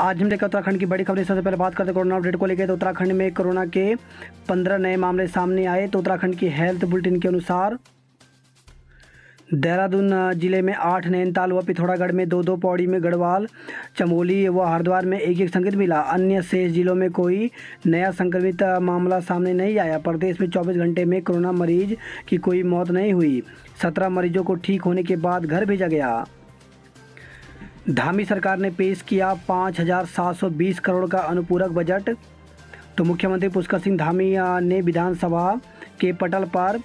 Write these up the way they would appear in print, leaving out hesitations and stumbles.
आज हम देखा उत्तराखंड की बड़ी खबरें। सबसे पहले बात करते हैं कोरोना अपडेट को लेकर। तो उत्तराखंड में कोरोना के 15 नए मामले सामने आए। तो उत्तराखंड की हेल्थ बुलेटिन के अनुसार देहरादून जिले में 8, नैनीताल व पिथौरागढ़ में 2, पौड़ी में गढ़वाल, चमोली व हरिद्वार में 1 संक्रमित मिला। अन्य शेष जिलों में कोई नया संक्रमित मामला सामने नहीं आया। प्रदेश में 24 घंटे में कोरोना मरीज की कोई मौत नहीं हुई। 17 मरीजों को ठीक होने के बाद घर भेजा गया। धामी सरकार ने पेश किया 5,720 करोड़ का अनुपूरक बजट। तो मुख्यमंत्री पुष्कर सिंह धामी ने विधानसभा के पटल पर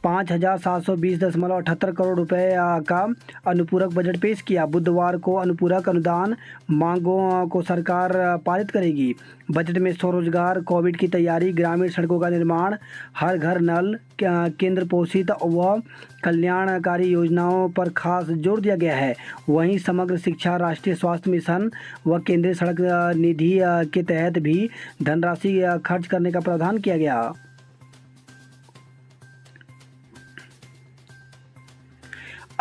5,720.78 करोड़ रुपए का अनुपूरक बजट पेश किया। बुधवार को अनुपूरक अनुदान मांगों को सरकार पारित करेगी। बजट में स्वरोजगार, कोविड की तैयारी, ग्रामीण सड़कों का निर्माण, हर घर नल, केंद्र पोषित व कल्याणकारी योजनाओं पर खास जोर दिया गया है। वहीं समग्र शिक्षा, राष्ट्रीय स्वास्थ्य मिशन व केंद्रीय सड़क निधि के तहत भी धनराशि खर्च करने का प्रावधान किया गया।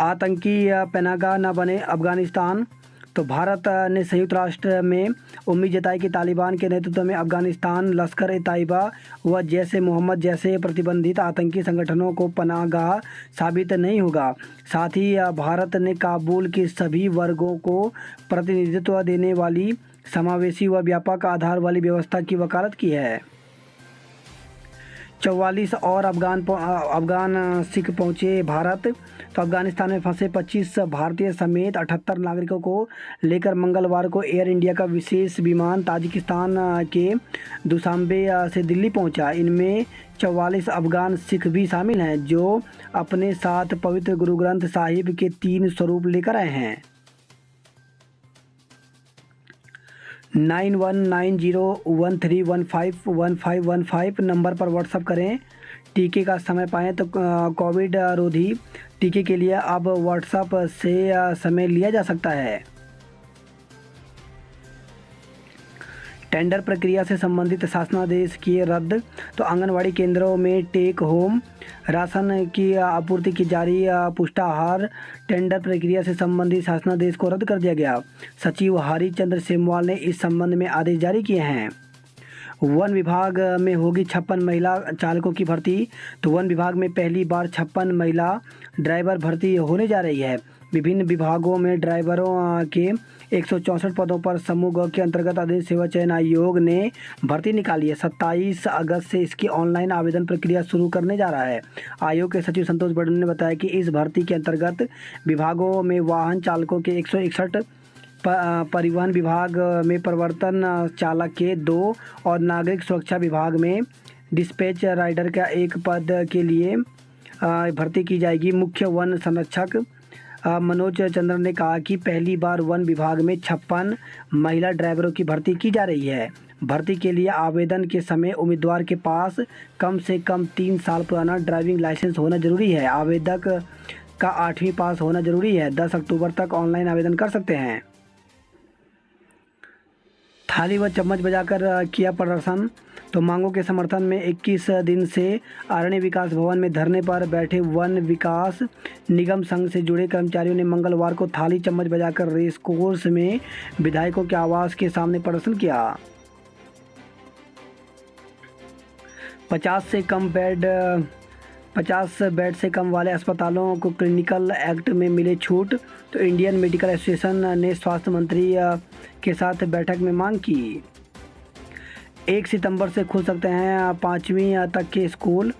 आतंकी पनाहगाह न बने अफगानिस्तान। तो भारत ने संयुक्त राष्ट्र में उम्मीद जताई कि तालिबान के नेतृत्व में अफगानिस्तान लश्कर-ए-तैयबा व जैश-ए-मोहम्मद जैसे प्रतिबंधित आतंकी संगठनों को पनाहगाह साबित नहीं होगा। साथ ही भारत ने काबुल के सभी वर्गों को प्रतिनिधित्व देने वाली समावेशी व व्यापक आधार वाली व्यवस्था की वकालत की है। 44 और अफगान सिख पहुंचे भारत। तो अफगानिस्तान में फंसे 25 भारतीय समेत 78 नागरिकों को लेकर मंगलवार को एयर इंडिया का विशेष विमान ताजिकिस्तान के दुशांबे से दिल्ली पहुंचा। इनमें 44 अफगान सिख भी शामिल हैं, जो अपने साथ पवित्र गुरु ग्रंथ साहिब के 3 स्वरूप लेकर आए हैं। 919013151515 नंबर पर व्हाट्सएप करें। टीके का समय पाएँ। तो कोविड रोधी टीके के लिए अब व्हाट्सएप से समय लिया जा सकता है। टेंडर प्रक्रिया से संबंधित शासनादेश किए रद्द। तो आंगनवाड़ी केंद्रों में टेक होम राशन की आपूर्ति की जारी पुष्टाहार टेंडर प्रक्रिया से संबंधित शासनादेश को रद्द कर दिया गया। सचिव हरिचंद्र सेमवाल ने इस संबंध में आदेश जारी किए हैं। वन विभाग में होगी 56 महिला चालकों की भर्ती। तो वन विभाग में पहली बार 56 महिला ड्राइवर भर्ती होने जा रही है। विभिन्न विभागों में ड्राइवरों के 164 पदों पर समूह ग के अंतर्गत आदेश सेवा चयन आयोग ने भर्ती निकाली है। 27 अगस्त से इसकी ऑनलाइन आवेदन प्रक्रिया शुरू करने जा रहा है। आयोग के सचिव संतोष बड़न ने बताया कि इस भर्ती के अंतर्गत विभागों में वाहन चालकों के 161, परिवहन विभाग में प्रवर्तन चालक के 2 और नागरिक सुरक्षा विभाग में डिस्पैच राइडर का 1 पद के लिए भर्ती की जाएगी। मुख्य वन संरक्षक मनोज चंद्र ने कहा कि पहली बार वन विभाग में 56 महिला ड्राइवरों की भर्ती की जा रही है। भर्ती के लिए आवेदन के समय उम्मीदवार के पास कम से कम 3 साल पुराना ड्राइविंग लाइसेंस होना जरूरी है। आवेदक का 8वीं पास होना जरूरी है। 10 अक्टूबर तक ऑनलाइन आवेदन कर सकते हैं। थाली व चम्मच बजाकर किया प्रदर्शन। तो मांगों के समर्थन में 21 दिन से अरण्य विकास भवन में धरने पर बैठे वन विकास निगम संघ से जुड़े कर्मचारियों ने मंगलवार को थाली चम्मच बजाकर रेस कोर्स में विधायकों के आवास के सामने प्रदर्शन किया। 50 बेड से कम वाले अस्पतालों को क्लिनिकल एक्ट में मिले छूट। तो इंडियन मेडिकल एसोसिएशन ने स्वास्थ्य मंत्री के साथ बैठक में मांग की। 1 सितंबर से खुल सकते हैं 5वीं तक के स्कूल।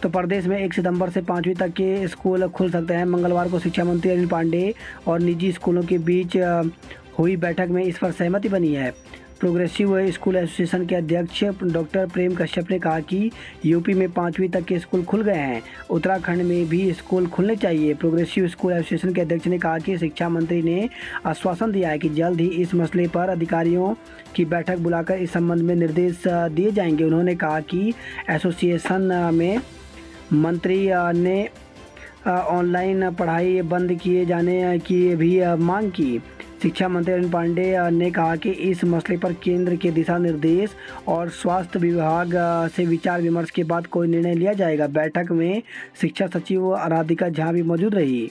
तो प्रदेश में 1 सितंबर से 5वीं तक के स्कूल खुल सकते हैं। मंगलवार को शिक्षा मंत्री अनिल पांडे और निजी स्कूलों के बीच हुई बैठक में इस पर सहमति बनी है। प्रोग्रेसिव स्कूल एसोसिएशन के अध्यक्ष डॉक्टर प्रेम कश्यप ने कहा कि यूपी में 5वीं तक के स्कूल खुल गए हैं, उत्तराखंड में भी स्कूल खुलने चाहिए। प्रोग्रेसिव स्कूल एसोसिएशन के अध्यक्ष ने कहा कि शिक्षा मंत्री ने आश्वासन दिया है कि जल्द ही इस मसले पर अधिकारियों की बैठक बुलाकर इस संबंध में निर्देश दिए जाएंगे। उन्होंने कहा कि एसोसिएशन में मंत्री ने ऑनलाइन पढ़ाई बंद किए जाने की भी मांग की। शिक्षा मंत्री अनिल पांडे ने कहा कि इस मसले पर केंद्र के दिशा निर्देश और स्वास्थ्य विभाग से विचार विमर्श के बाद कोई निर्णय लिया जाएगा। बैठक में शिक्षा सचिव राधिका झा भी मौजूद रही।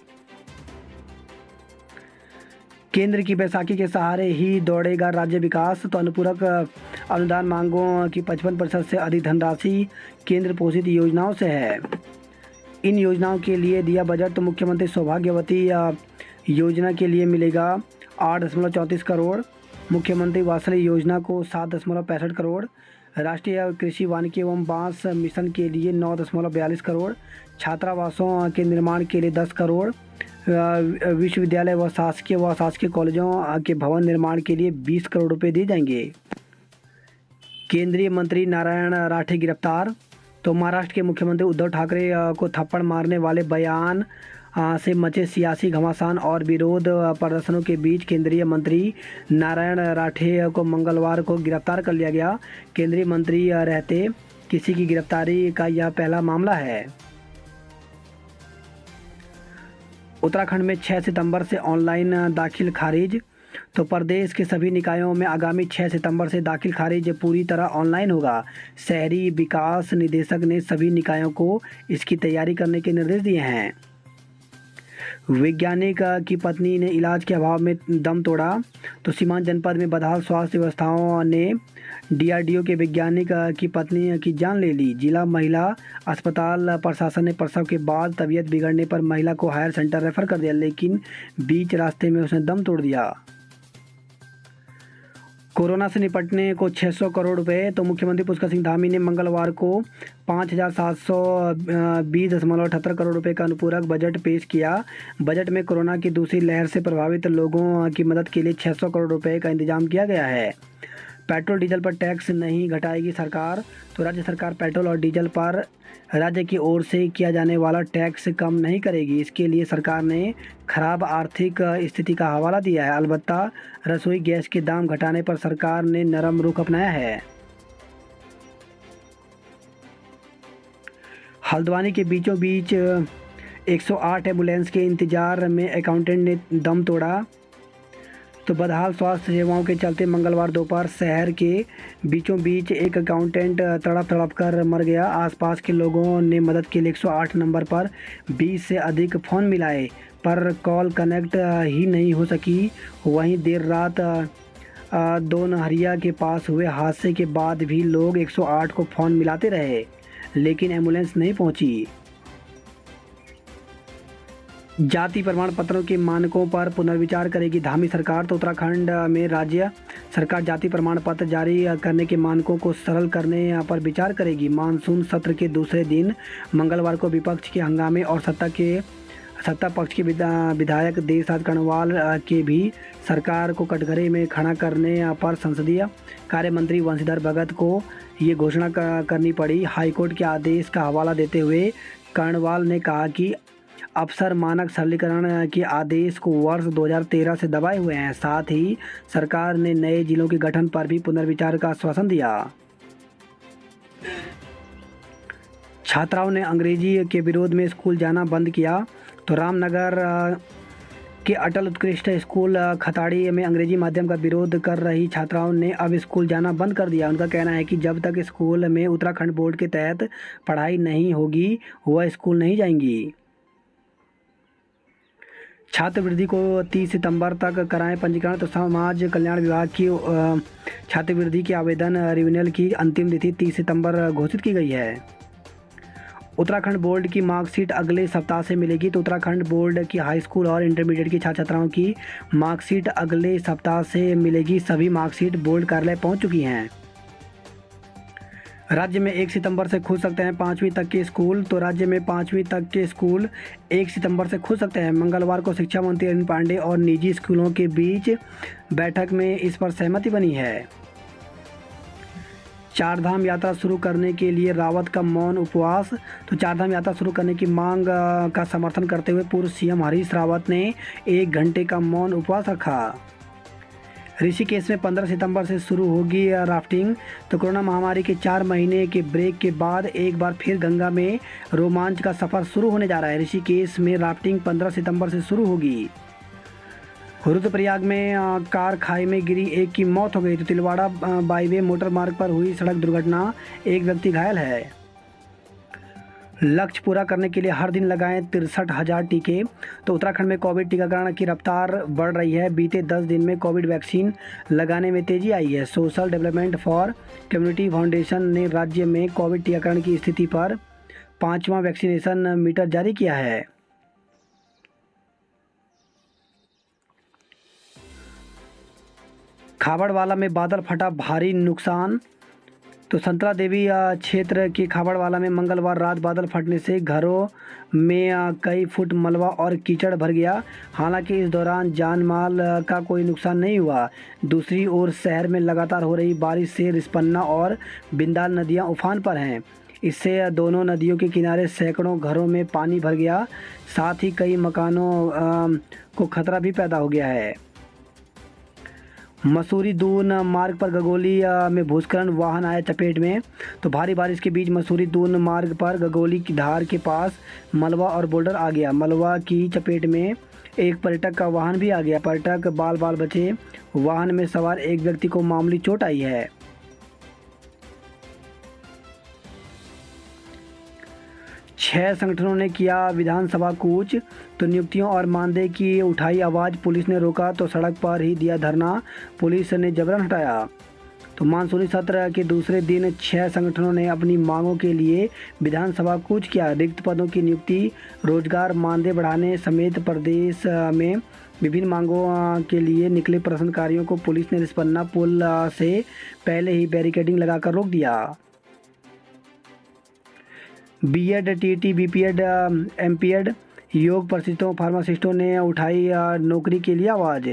केंद्र की बैसाखी के सहारे ही दौड़ेगा राज्य विकास, तो अनुपूरक अनुदान मांगों की 55% से अधिक धनराशि केंद्र पोषित योजनाओं से है। इन योजनाओं के लिए दिया बजट, तो मुख्यमंत्री सौभाग्यवती योजना के लिए मिलेगा 8.34 करोड़, मुख्यमंत्री वात्सल्य योजना को 7.65 करोड़, राष्ट्रीय कृषि वानिकी एवं बांस मिशन के लिए 9.42 करोड़, छात्रावासों के निर्माण के लिए 10 करोड़, विश्वविद्यालय व शासकीय कॉलेजों के भवन निर्माण के लिए 20 करोड़ रुपए दिए जाएंगे। केंद्रीय मंत्री नारायण राठे गिरफ्तार, तो महाराष्ट्र के मुख्यमंत्री उद्धव ठाकरे को थप्पड़ मारने वाले बयान से मचे सियासी घमासान और विरोध प्रदर्शनों के बीच केंद्रीय मंत्री नारायण राठे को मंगलवार को गिरफ्तार कर लिया गया। केंद्रीय मंत्री रहते किसी की गिरफ्तारी का यह पहला मामला है। उत्तराखंड में 6 सितंबर से ऑनलाइन दाखिल खारिज, तो प्रदेश के सभी निकायों में आगामी 6 सितंबर से दाखिल खारिज पूरी तरह ऑनलाइन होगा। शहरी विकास निदेशक ने सभी निकायों को इसकी तैयारी करने के निर्देश दिए हैं। वैज्ञानिक की पत्नी ने इलाज के अभाव में दम तोड़ा, तो सीमांत जनपद में बदहाल स्वास्थ्य व्यवस्थाओं ने डीआरडीओ के वैज्ञानिक की पत्नी की जान ले ली। जिला महिला अस्पताल प्रशासन ने प्रसव के बाद तबीयत बिगड़ने पर महिला को हायर सेंटर रेफर कर दिया, लेकिन बीच रास्ते में उसने दम तोड़ दिया। कोरोना से निपटने को 600 करोड़ रुपए, तो मुख्यमंत्री पुष्कर सिंह धामी ने मंगलवार को 5,720.78 करोड़ रुपए का अनुपूरक बजट पेश किया। बजट में कोरोना की दूसरी लहर से प्रभावित लोगों की मदद के लिए 600 करोड़ रुपए का इंतजाम किया गया है। पेट्रोल डीजल पर टैक्स नहीं घटाएगी सरकार, तो राज्य सरकार पेट्रोल और डीजल पर राज्य की ओर से किया जाने वाला टैक्स कम नहीं करेगी। इसके लिए सरकार ने खराब आर्थिक स्थिति का हवाला दिया है। अलबत्ता रसोई गैस के दाम घटाने पर सरकार ने नरम रुख अपनाया है। हल्द्वानी के बीचों बीच 108 एम्बुलेंस के इंतजार में अकाउंटेंट ने दम तोड़ा, तो बदहाल स्वास्थ्य सेवाओं के चलते मंगलवार दोपहर शहर के बीचों बीच एक अकाउंटेंट तड़प कर मर गया। आसपास के लोगों ने मदद के लिए 108 नंबर पर 20 से अधिक फ़ोन मिलाए, पर कॉल कनेक्ट ही नहीं हो सकी। वहीं देर रात दोनहरिया के पास हुए हादसे के बाद भी लोग 108 को फ़ोन मिलाते रहे, लेकिन एम्बुलेंस नहीं पहुंची। जाति प्रमाण पत्रों के मानकों पर पुनर्विचार करेगी धामी सरकार, तो उत्तराखंड में राज्य सरकार जाति प्रमाण पत्र जारी करने के मानकों को सरल करने पर विचार करेगी। मानसून सत्र के दूसरे दिन मंगलवार को विपक्ष के हंगामे और सत्ता पक्ष के विधायक देवराज कणवाल के भी सरकार को कटघरे में खड़ा करने पर संसदीय कार्य मंत्री वंशीधर भगत को ये घोषणा करनी पड़ी। हाईकोर्ट के आदेश का हवाला देते हुए कणवाल ने कहा कि अफसर मानक सरलीकरण के आदेश को वर्ष 2013 से दबाए हुए हैं। साथ ही सरकार ने नए जिलों के गठन पर भी पुनर्विचार का आश्वासन दिया। छात्राओं ने अंग्रेजी के विरोध में स्कूल जाना बंद किया, तो रामनगर के अटल उत्कृष्ट स्कूल खताड़ी में अंग्रेजी माध्यम का विरोध कर रही छात्राओं ने अब स्कूल जाना बंद कर दिया। उनका कहना है कि जब तक स्कूल में उत्तराखंड बोर्ड के तहत पढ़ाई नहीं होगी वह स्कूल नहीं जाएंगी। छात्रवृत्ति को 30 सितंबर तक कराएं पंजीकरण, तो समाज कल्याण विभाग की छात्रवृत्ति के आवेदन रिन्यूअल की अंतिम तिथि 30 सितंबर घोषित की गई है। उत्तराखंड बोर्ड की मार्कशीट अगले सप्ताह से मिलेगी, तो उत्तराखंड बोर्ड की हाई स्कूल और इंटरमीडिएट की छात्र छात्राओं की मार्कशीट अगले सप्ताह से मिलेगी। सभी मार्कशीट बोर्ड कार्यालय पहुंच चुकी हैं। राज्य में 1 सितंबर से खुल सकते हैं 5वीं तक के स्कूल, तो राज्य में 5वीं तक के स्कूल 1 सितंबर से खुल सकते हैं। मंगलवार को शिक्षा मंत्री अरविंद पांडे और निजी स्कूलों के बीच बैठक में इस पर सहमति बनी है। चारधाम यात्रा शुरू करने के लिए रावत का मौन उपवास, तो चारधाम यात्रा शुरू करने की मांग का समर्थन करते हुए पूर्व सीएम हरीश रावत ने 1 घंटे का मौन उपवास रखा। ऋषिकेश में 15 सितंबर से शुरू होगी राफ्टिंग, तो कोरोना महामारी के 4 महीने के ब्रेक के बाद एक बार फिर गंगा में रोमांच का सफ़र शुरू होने जा रहा है। ऋषिकेश में राफ्टिंग 15 सितंबर से शुरू होगी। रुद्रप्रयाग में कार खाई में गिरी, एक की मौत हो गई, तो तिलवाड़ा बाईवे मोटर मार्ग पर हुई सड़क दुर्घटना, एक व्यक्ति घायल है। लक्ष्य पूरा करने के लिए हर दिन लगाएं 63,000 टीके। तो उत्तराखंड में कोविड टीकाकरण की रफ्तार बढ़ रही है। बीते 10 दिन में कोविड वैक्सीन लगाने में तेजी आई है। Social development for community foundation ने राज्य में कोविड टीकाकरण की स्थिति पर 5वां वैक्सीनेशन मीटर जारी किया है। खाबड़वाला में बादल फटा, भारी नुकसान। तो संतरा देवी क्षेत्र के खाबड़वाला में मंगलवार रात बादल फटने से घरों में कई फुट मलबा और कीचड़ भर गया। हालांकि इस दौरान जान माल का कोई नुकसान नहीं हुआ। दूसरी ओर शहर में लगातार हो रही बारिश से रिस्पन्ना और बिंदाल नदियां उफान पर हैं। इससे दोनों नदियों के किनारे सैकड़ों घरों में पानी भर गया। साथ ही कई मकानों को खतरा भी पैदा हो गया है। मसूरी दून मार्ग पर गगोली में भूस्खलन, वाहन आया चपेट में। तो भारी बारिश के बीच मसूरी दून मार्ग पर गगोली की धार के पास मलबा और बोल्डर आ गया। मलबा की चपेट में एक पर्यटक का वाहन भी आ गया। पर्यटक बाल बाल बचे। वाहन में सवार एक व्यक्ति को मामूली चोट आई है। छह संगठनों ने किया विधानसभा कूच। तो नियुक्तियों और मानदेय की उठाई आवाज़, पुलिस ने रोका तो सड़क पर ही दिया धरना, पुलिस ने जबरन हटाया। तो मानसूनी सत्र के दूसरे दिन 6 संगठनों ने अपनी मांगों के लिए विधानसभा कूच किया। रिक्त पदों की नियुक्ति, रोजगार, मानदेय बढ़ाने समेत प्रदेश में विभिन्न मांगों के लिए निकले प्रदर्शनकारियों को पुलिस ने रिस्पन्ना पुल से पहले ही बैरिकेडिंग लगाकर रोक दिया। बीएड, टीटी, बीपीएड, एमपीएड योग प्रशिक्षकों, फार्मासिस्टों ने उठाई नौकरी के लिए आवाज़।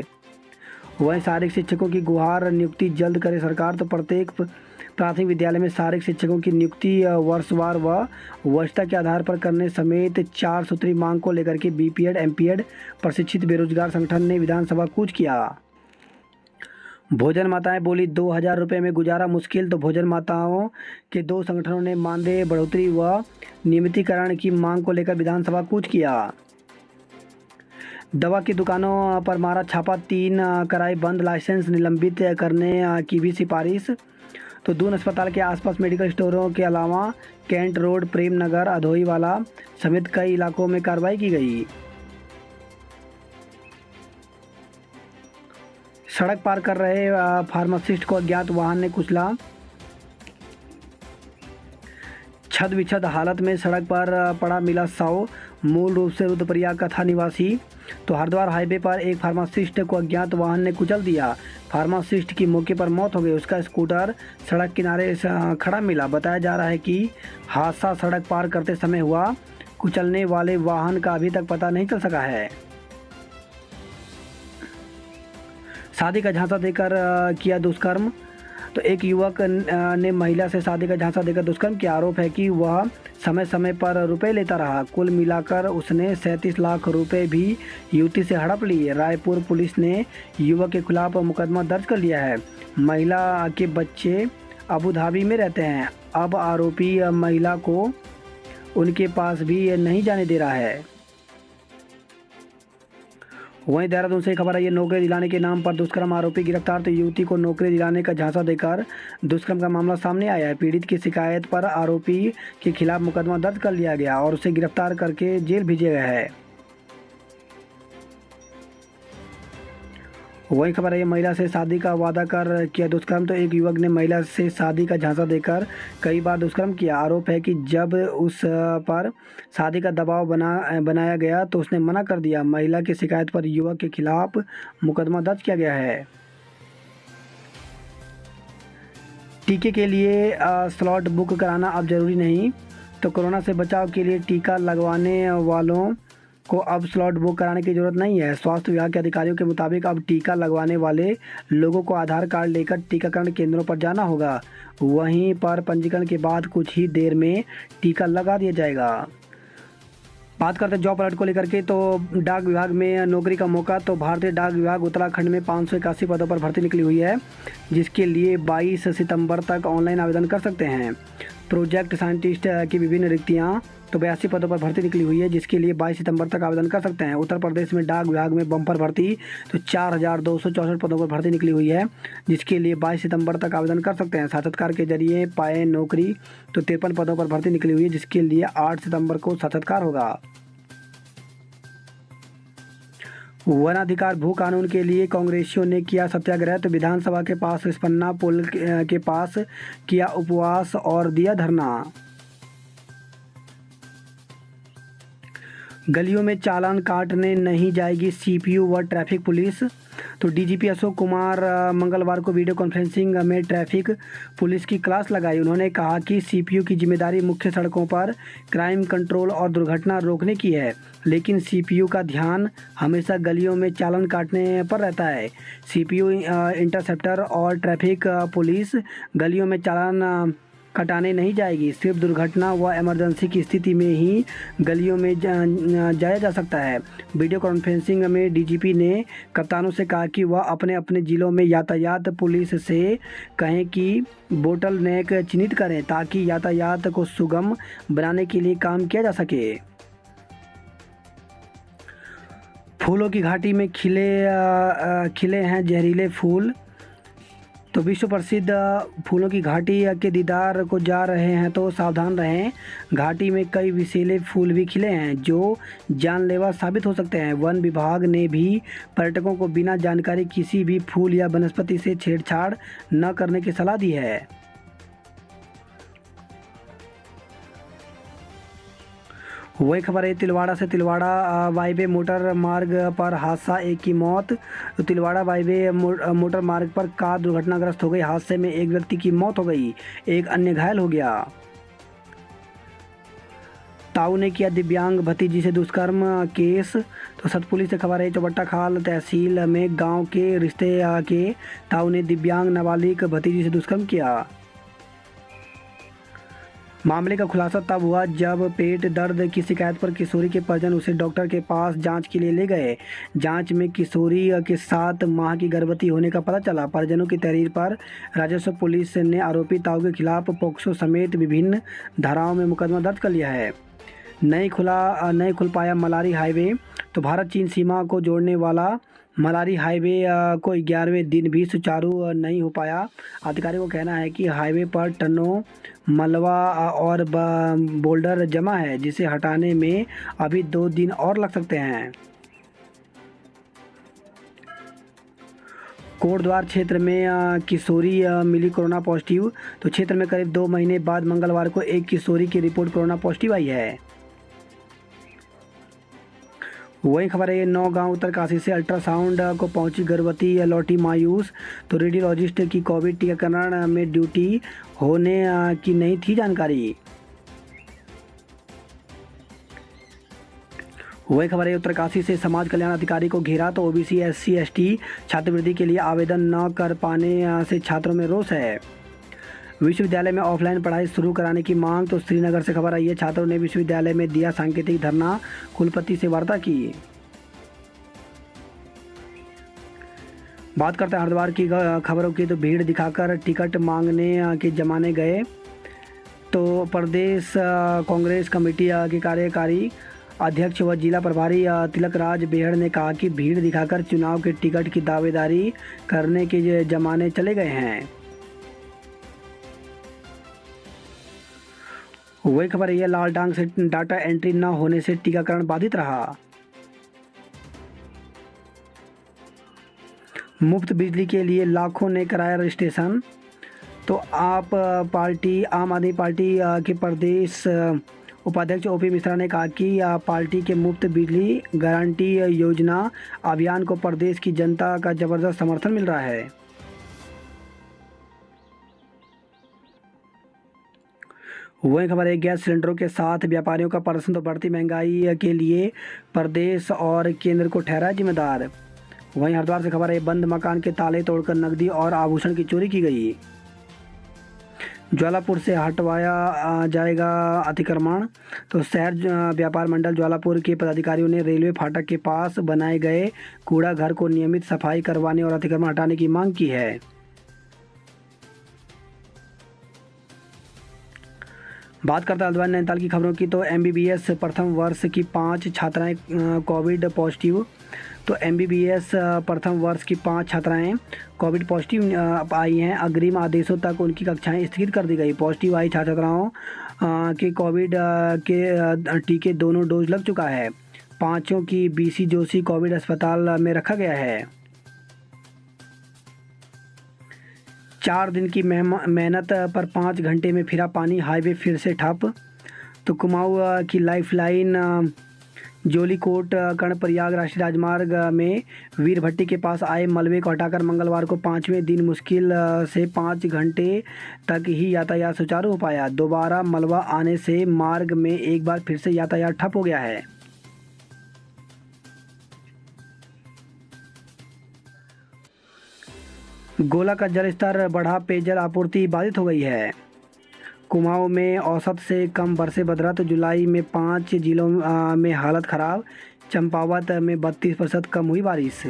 वहीं शारीरिक शिक्षकों की गुहार, नियुक्ति जल्द करे सरकार। तो प्रत्येक प्राथमिक विद्यालय में शारीरिक शिक्षकों की नियुक्ति वर्षवार व वरिष्ठता के आधार पर करने समेत 4 सूत्री मांग को लेकर के बीपीएड, एमपीएड प्रशिक्षित बेरोजगार संगठन ने विधानसभा कूच किया। भोजन माताएं बोली 2,000 रुपये में गुजारा मुश्किल। तो भोजन माताओं के 2 संगठनों ने मानदेय बढ़ोतरी व नियमितीकरण की मांग को लेकर विधानसभा कूच किया। दवा की दुकानों पर मारा छापा, 3 कराई बंद, लाइसेंस निलंबित करने की भी सिफारिश। तो दून अस्पताल के आसपास मेडिकल स्टोरों के अलावा कैंट रोड, प्रेम नगर, अधोईवाला समेत कई इलाकों में कार्रवाई की गई। सड़क पार कर रहे फार्मासिस्ट को अज्ञात वाहन ने कुचला। छद विछद हालत में सड़क पर पड़ा मिला शव, मूल रूप से रुद्रप्रयाग का था निवासी। तो हरिद्वार हाईवे पर एक फार्मासिस्ट को अज्ञात वाहन ने कुचल दिया। फार्मासिस्ट की मौके पर मौत हो गई। उसका स्कूटर सड़क किनारे खड़ा मिला। बताया जा रहा है कि हादसा सड़क पार करते समय हुआ। कुचलने वाले वाहन का अभी तक पता नहीं चल सका है। शादी का झांसा देकर किया दुष्कर्म। तो एक युवक ने महिला से शादी का झांसा देकर दुष्कर्म किया। आरोप है कि वह समय समय पर रुपए लेता रहा। कुल मिलाकर उसने 37 लाख रुपए भी युवती से हड़प लिए। रायपुर पुलिस ने युवक के खिलाफ मुकदमा दर्ज कर लिया है। महिला के बच्चे अबू धाबी में रहते हैं। अब आरोपी महिला को उनके पास भी नहीं जाने दे रहा है। वहीं देहरादून से खबर आई है, नौकरी दिलाने के नाम पर दुष्कर्म आरोपी गिरफ्तार। तो युवती को नौकरी दिलाने का झांसा देकर दुष्कर्म का मामला सामने आया है। पीड़ित की शिकायत पर आरोपी के खिलाफ मुकदमा दर्ज कर लिया गया और उसे गिरफ्तार करके जेल भेजा गया है। वही खबर है, महिला से शादी का वादा कर किया दुष्कर्म। तो एक युवक ने महिला से शादी का झांसा देकर कई बार दुष्कर्म किया। आरोप है कि जब उस पर शादी का दबाव बनाया गया तो उसने मना कर दिया। महिला की शिकायत पर युवक के खिलाफ मुकदमा दर्ज किया गया है। टीके के लिए स्लॉट बुक कराना अब जरूरी नहीं। तो कोरोना से बचाव के लिए टीका लगवाने वालों को अब स्लॉट बुक कराने की ज़रूरत नहीं है। स्वास्थ्य विभाग के अधिकारियों के मुताबिक अब टीका लगवाने वाले लोगों को आधार कार्ड लेकर टीकाकरण केंद्रों पर जाना होगा। वहीं पर पंजीकरण के बाद कुछ ही देर में टीका लगा दिया जाएगा। बात करते हैं जॉब अलर्ट को लेकर के। तो डाक विभाग में नौकरी का मौका। तो भारतीय डाक विभाग उत्तराखंड में 581 पदों पर भर्ती निकली हुई है, जिसके लिए 22 सितंबर तक ऑनलाइन आवेदन कर सकते हैं। प्रोजेक्ट साइंटिस्ट की विभिन्न रिक्तियाँ तो 82 पदों पर भर्ती निकली हुई है, जिसके लिए 22 सितंबर तक आवेदन कर सकते हैं। उत्तर प्रदेश में डाक विभाग में बम्पर भर्ती, तो 4264 पदों पर भर्ती निकली हुई है, जिसके लिए 22 सितंबर तक आवेदन कर सकते हैं। साक्षात्कार के जरिए पाए नौकरी, तो 53 पदों पर भर्ती निकली हुई है, जिसके लिए 8 सितंबर को साक्षात्कार होगा। वन अधिकार भू कानून के लिए कांग्रेसियों ने किया सत्याग्रह, तो विधानसभा के पास रिस्पन्ना पुल के पास किया उपवास और दिया धरना। गलियों में चालान काटने नहीं जाएगी सीपीयू व ट्रैफिक पुलिस, तो डीजीपी अशोक कुमार मंगलवार को वीडियो कॉन्फ्रेंसिंग में ट्रैफिक पुलिस की क्लास लगाई। उन्होंने कहा कि सीपीयू की जिम्मेदारी मुख्य सड़कों पर क्राइम कंट्रोल और दुर्घटना रोकने की है, लेकिन सीपीयू का ध्यान हमेशा गलियों में चालान काटने पर रहता है। सीपीयू इंटरसेप्टर और ट्रैफिक पुलिस गलियों में चालान कटाने नहीं जाएगी, सिर्फ दुर्घटना व इमरजेंसी की स्थिति में ही गलियों में जाया जा सकता है। वीडियो कॉन्फ्रेंसिंग में डीजीपी ने कप्तानों से कहा कि वह अपने अपने जिलों में यातायात पुलिस से कहें कि बोटल नेक चिन्हित करें, ताकि यातायात को सुगम बनाने के लिए काम किया जा सके। फूलों की घाटी में खिले हैं जहरीले फूल, तो विश्व प्रसिद्ध फूलों की घाटी के दीदार को जा रहे हैं तो सावधान रहें। घाटी में कई विषैले फूल भी खिले हैं जो जानलेवा साबित हो सकते हैं। वन विभाग ने भी पर्यटकों को बिना जानकारी किसी भी फूल या वनस्पति से छेड़छाड़ न करने की सलाह दी है। वही खबर है तिलवाड़ा से, तिलवाड़ा वाईवे मोटर मार्ग पर हादसा, एक की मौत। तो तिलवाड़ा वाईवे मोटर मार्ग पर कार दुर्घटनाग्रस्त हो गई। हादसे में एक व्यक्ति की मौत हो गई, एक अन्य घायल हो गया। ताऊ ने किया दिव्यांग भतीजी से दुष्कर्म केस, तो सतपुली से खबर है चौबट्टा खाल तहसील में गांव के रिश्ते के ताऊ ने दिव्यांग नाबालिग भतीजी से दुष्कर्म किया। मामले का खुलासा तब हुआ जब पेट दर्द की शिकायत पर किशोरी के परिजन उसे डॉक्टर के पास जांच के लिए ले गए। जांच में किशोरी के 7 माह की गर्भवती होने का पता चला। परिजनों की तहरीर पर राजस्व पुलिस ने आरोपी ताऊ के खिलाफ पोक्सो समेत विभिन्न धाराओं में मुकदमा दर्ज कर लिया है। नहीं खुल पाया मलारी हाईवे, तो भारत चीन सीमा को जोड़ने वाला मलारी हाईवे को 11वें दिन भी सुचारू नहीं हो पाया। अधिकारियों का कहना है कि हाईवे पर टनों मलबा और बोल्डर जमा है, जिसे हटाने में अभी 2 दिन और लग सकते हैं। कोटद्वार क्षेत्र में किशोरी मिली कोरोना पॉजिटिव, तो क्षेत्र में करीब 2 महीने बाद मंगलवार को एक किशोरी की रिपोर्ट कोरोना पॉजिटिव आई है। वही खबर है नौगांव उत्तरकाशी से, अल्ट्रासाउंड को पहुंची गर्भवती लौटी मायूस, तो रेडियोलॉजिस्ट की कोविड टीकाकरण में ड्यूटी होने की नहीं थी जानकारी। वही खबर है उत्तरकाशी से, समाज कल्याण अधिकारी को घेरा, तो ओबीसी SC ST छात्रवृत्ति के लिए आवेदन न कर पाने से छात्रों में रोष है। विश्वविद्यालय में ऑफलाइन पढ़ाई शुरू कराने की मांग, तो श्रीनगर से खबर आई है छात्रों ने विश्वविद्यालय में दिया सांकेतिक धरना, कुलपति से वार्ता की। बात करते हैं हरिद्वार की खबरों की, तो भीड़ दिखाकर टिकट मांगने के जमाने गए, तो प्रदेश कांग्रेस कमेटी के कार्यकारी अध्यक्ष व जिला प्रभारी तिलक राज बेहड़ ने कहा कि भीड़ दिखाकर चुनाव के टिकट की दावेदारी करने के जमाने चले गए हैं। वही खबर है लालडांग से, डाटा एंट्री न होने से टीकाकरण बाधित रहा। मुफ्त बिजली के लिए लाखों ने कराया रजिस्ट्रेशन, तो आम आदमी पार्टी के प्रदेश उपाध्यक्ष OP मिश्रा ने कहा कि पार्टी के मुफ्त बिजली गारंटी योजना अभियान को प्रदेश की जनता का जबरदस्त समर्थन मिल रहा है। वही खबर है गैस सिलेंडरों के साथ व्यापारियों का प्रदर्शन, तो बढ़ती महंगाई के लिए प्रदेश और केंद्र को ठहरा जिम्मेदार। वहीं हरिद्वार से खबर है बंद मकान के ताले तोड़कर नकदी और आभूषण की चोरी की गई। ज्वालापुर से हटवाया जाएगा अतिक्रमण, तो शहर व्यापार मंडल ज्वालापुर के पदाधिकारियों ने रेलवे फाटक के पास बनाए गए कूड़ा घर को नियमित सफाई करवाने और अतिक्रमण हटाने की मांग की है। बात करते हैं हल्द्वानी नैनीताल की खबरों की। तो एमबीबीएस प्रथम वर्ष की 5 छात्राएं कोविड पॉजिटिव। तो एमबीबीएस प्रथम वर्ष की 5 छात्राएं कोविड पॉजिटिव आई हैं। अग्रिम आदेशों तक उनकी कक्षाएं स्थगित कर दी गई। पॉजिटिव आई छात्राओं के कोविड के टीके दोनों डोज लग चुका है। पाँचों की बीसी जोशी कोविड अस्पताल में रखा गया है। 4 दिन की मेहनत पर 5 घंटे में फिरा पानी, हाईवे फिर से ठप। तो कुमाऊं की लाइफलाइन जोलीकोट कर्णप्रयाग राष्ट्रीय राजमार्ग में वीर भट्टी के पास आए मलबे को हटाकर मंगलवार को 5वें दिन मुश्किल से 5 घंटे तक ही यातायात सुचारू हो पाया। दोबारा मलबा आने से मार्ग में एक बार फिर से यातायात ठप हो गया है। गोला का जलस्तर बढ़ा, पेयजल आपूर्ति बाधित हो गई है। कुमाऊं में औसत से कम बरसे बदरा। तो जुलाई में 5 जिलों में हालत खराब। चंपावत में 32% कम हुई बारिश।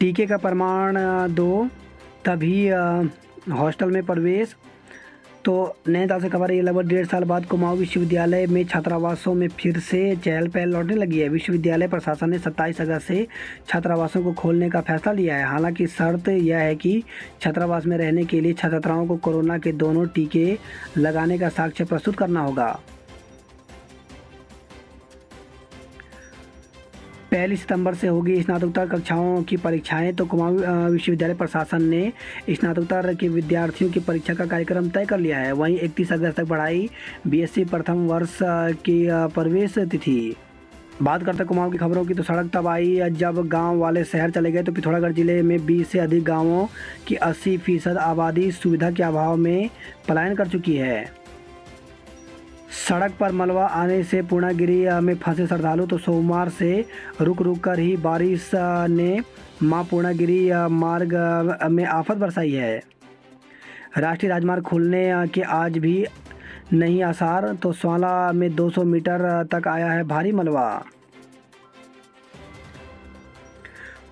टीके का प्रमाण दो तभी हॉस्टल में प्रवेश। तो नैनीताल से खबर है, ये लगभग 1.5 साल बाद कुमाऊं विश्वविद्यालय में छात्रावासों में फिर से चहल पहल लौटने लगी है। विश्वविद्यालय प्रशासन ने 27 अगस्त से छात्रावासों को खोलने का फैसला लिया है। हालांकि शर्त यह है कि छात्रावास में रहने के लिए छात्राओं को कोरोना के दोनों टीके लगाने का साक्ष्य प्रस्तुत करना होगा। 1 सितंबर से होगी स्नातकोत्तर कक्षाओं की परीक्षाएं। तो कुमाऊं विश्वविद्यालय प्रशासन ने स्नातकोत्तर के विद्यार्थियों की परीक्षा का कार्यक्रम तय कर लिया है। वहीं 31 अगस्त तक बढ़ाई बीएससी प्रथम वर्ष की प्रवेश तिथि। बात करते हैं कुमाऊं की खबरों की। तो सड़क तब आई जब गांव वाले शहर चले गए। तो पिथौरागढ़ जिले में 20 से अधिक गाँवों की 80% आबादी सुविधा के अभाव में पलायन कर चुकी है। सड़क पर मलबा आने से पूर्णागिरी में फंसे श्रद्धालु। तो सोमवार से रुक रुक कर ही बारिश ने मां पूर्णागिरी मार्ग में आफत बरसाई है। राष्ट्रीय राजमार्ग खुलने के आज भी नहीं आसार। तो स्वाला में 200 मीटर तक आया है भारी मलबा।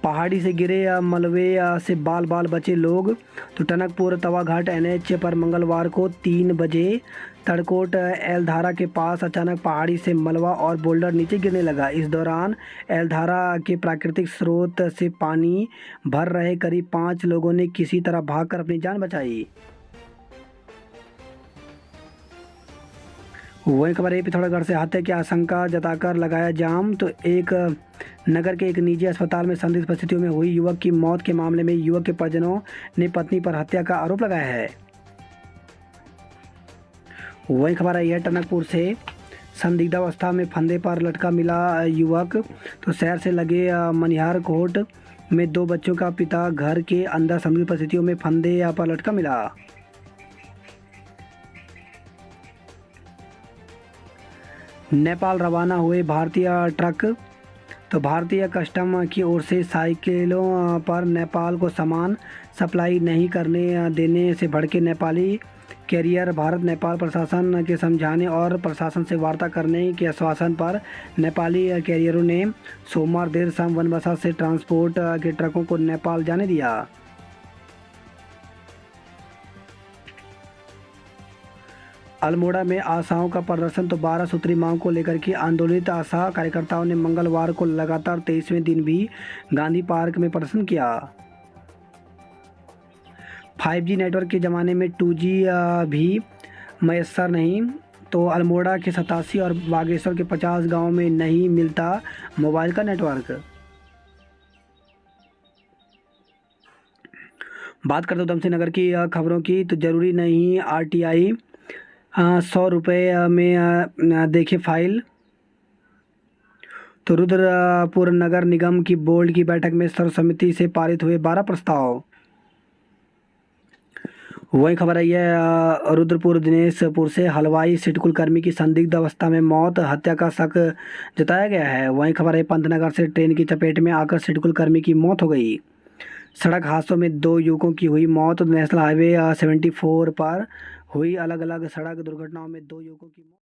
पहाड़ी से गिरे मलबे से बाल बाल बचे लोग। तो टनकपुर तवाघाट एनएच पर मंगलवार को 3 बजे तड़कोट एलधारा के पास अचानक पहाड़ी से मलबा और बोल्डर नीचे गिरने लगा। इस दौरान एलधारा के प्राकृतिक स्रोत से पानी भर रहे करीब 5 लोगों ने किसी तरह भागकर अपनी जान बचाई। वही खबर है, पिथौरागढ़ से हत्या की आशंका जताकर लगाया जाम। तो एक नगर के एक निजी अस्पताल में संदिग्ध परिस्थितियों में हुई युवक की मौत के मामले में युवक के परिजनों ने पत्नी पर हत्या का आरोप लगाया है। वही खबर आई है, टनकपुर से संदिग्धावस्था में फंदे पर लटका मिला युवक। तो शहर से लगे मनिहार कोट में 2 बच्चों का पिता घर के अंदर संदिग्ध परिस्थितियों में फंदे पर लटका मिला। नेपाल रवाना हुए भारतीय ट्रक। तो भारतीय कस्टम की ओर से साइकिलों पर नेपाल को सामान सप्लाई नहीं करने देने से भड़के नेपाली कैरियर। भारत नेपाल प्रशासन के समझाने और प्रशासन से वार्ता करने के आश्वासन पर नेपाली कैरियरों ने सोमवार देर शाम बनबसा से ट्रांसपोर्ट के ट्रकों को नेपाल जाने दिया। अल्मोड़ा में आशाओं का प्रदर्शन। तो 12 सूत्री मांग को लेकर के आंदोलित आशा कार्यकर्ताओं ने मंगलवार को लगातार 23वें दिन भी गांधी पार्क में प्रदर्शन किया। 5G नेटवर्क के ज़माने में 2G भी मैसर नहीं। तो अल्मोड़ा के 87 और बागेश्वर के 50 गाँव में नहीं मिलता मोबाइल का नेटवर्क। बात करते हैं उधमसिंह नगर की खबरों की। तो ज़रूरी नहीं RTI 100 रुपये में देखे फाइल। तो रुद्रपुर नगर निगम की बोर्ड की बैठक में सर्वसम्मति से पारित हुए 12 प्रस्ताव। वही खबर आई है, रुद्रपुर दिनेशपुर से हलवाई सिटकुल कर्मी की संदिग्ध अवस्था में मौत, हत्या का शक जताया गया है। वही खबर है, पंतनगर से ट्रेन की चपेट में आकर सिटकुल कर्मी की मौत हो गई। सड़क हादसों में 2 युवकों की हुई मौत। नेशनल हाईवे 74 पर हुई अलग अलग सड़क दुर्घटनाओं में 2 युवकों की मौत।